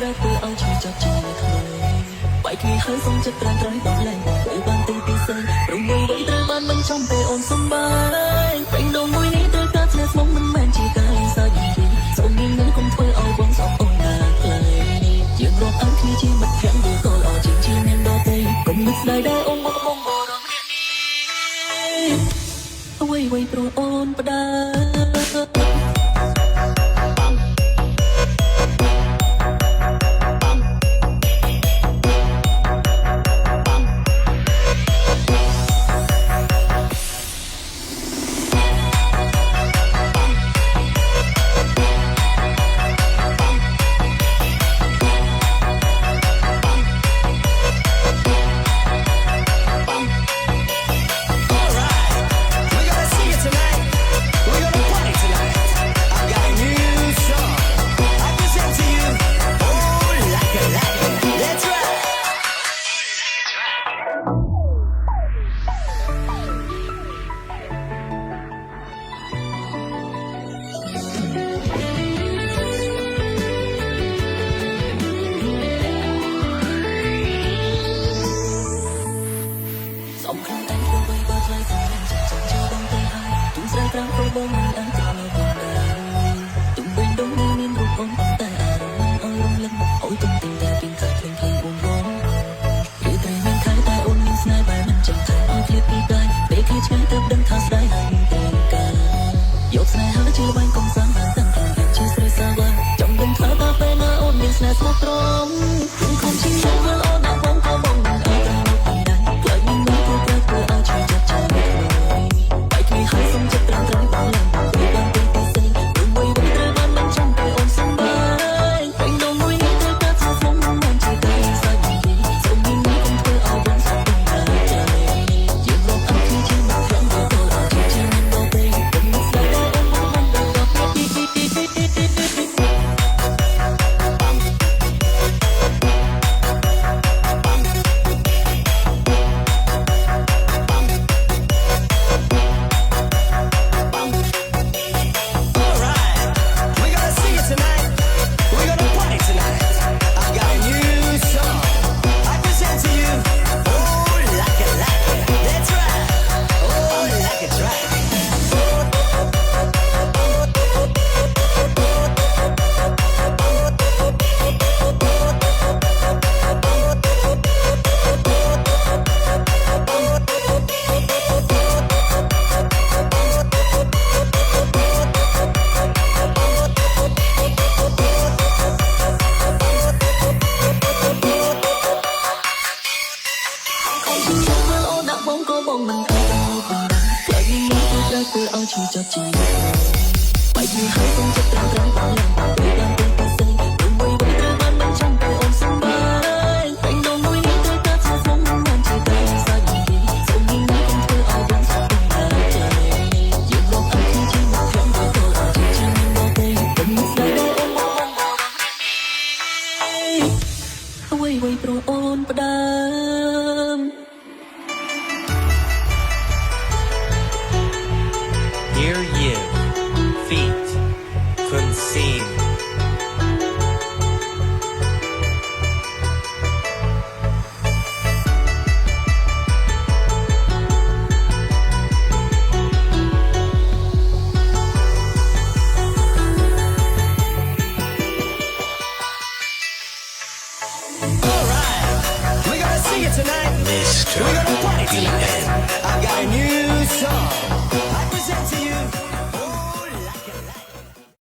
ប្រែធ្វើឲ្យឈឺចាប់ជាថ្មីបែកគ្នាហើយសុំចិត្តត្រាំត្រៃដល់ឡើងទៅបានទីពិសេសព្រមមួយវិញត្រូវបានមិនចំពេលអូនសំបាយពេញដងមួយនេះត្រូវការស្នេហ៍ស្មងមិនមែនជាការលេងសើចយីសូមមាននឹងកុំធ្វើឲ្យបងសោកអូនណាខ្លាយយើងរាប់អានគ្នាជាមិត្តភក្តិឬក៏ល្អជាងជាមានដតេកុំនឹកស្ដាយដែរអូនមកបងបរំនេះអ្វីព្រោះអូនផ្ដាសំខាន់តែធ្វើអ្វីបើថ្លៃថ្លៃចាំចូលបងទៅហើយទុំស្រីប្រាំព្រោះបងមិនអាចក្រឡប់វិញដែរទុំវិញដងនេះមានរូបអូនតែអារម្មណ៍ឲ្យរំលឹកអោយទុំទិញតែពីខាត់ភ្លេងអូនបងឬតែមានខែតែអូនមានស្នេហ៍បែបមិនចាំតែឲ្យឃ្លាតពីកាយពេលឃ្លាតឆ្ងាយទៅដឹងថាស្ដាយហើយមិនត្រូវការយកស្នេហាជាបាញ់កំសាន្តបានតាំងពីយើងជាស្រីសាវ៉ាចង់ដឹងថាតើពេលណាអូនមានស្នេហ៍ស្មោះត្រង់គុំខំជាយល់អូនដាក់បងក៏បងមិនអាចក្រឡប់វិញដែរផ្លូវនេះមិនគួរប្រែធ្វើឲ្យឈឺចាប់ជាថ្មីបែកគ្នាហើយសុំចិត្តត្រាំត្រង់ដល់ឡើងទៅបានទីពិសេសព្រមមួយវិញត្រូវបានមិនចំពេលអូនសំបាយពេញដងមួយនេះត្រូវការស្មងមិនមែនជាការសើចយីសូមមាននឹងកុំធ្វើឲ្យបងសោកអូនណាចាយើងរកអត់ជាមិនខ្លាំងដល់ទៅអត់ជាមិនដល់ទេកុំស្ដាយដែរអូនមកមិនដល់ដល់ទីបងក៏បងមិនអាចទៅវិញដែរផ្លូវនេះមិនគួរត្រូវធ្វើឲ្យឈឺចាប់ជាបែកគ្នាហើយសុំចិត្តត្រាំត្រង់ដល់ឡើងទៅបានទីពិសេសព្រមមួយវិញត្រូវបានមិនចំពេលអូនសំបាយពេញដងមួយនេះត្រូវការស្មងមិនមែនជាការសើចយីសូមមាននឹងកុំធ្វើឲ្យបងសោកអូនណាចាយើងរកអត់គ្នាជាមិនខ្លាំងដល់ទៅអត់ជាមិនដល់ទេកុំស្ដាយដែរអូនមកបងបរំនេះអ្វីព្រោះអូនផ្ដាំDear you, feet, conceal. Alright, we're gonna sing it tonight. Mr. We're gonna party tonight. BN. I got a new song.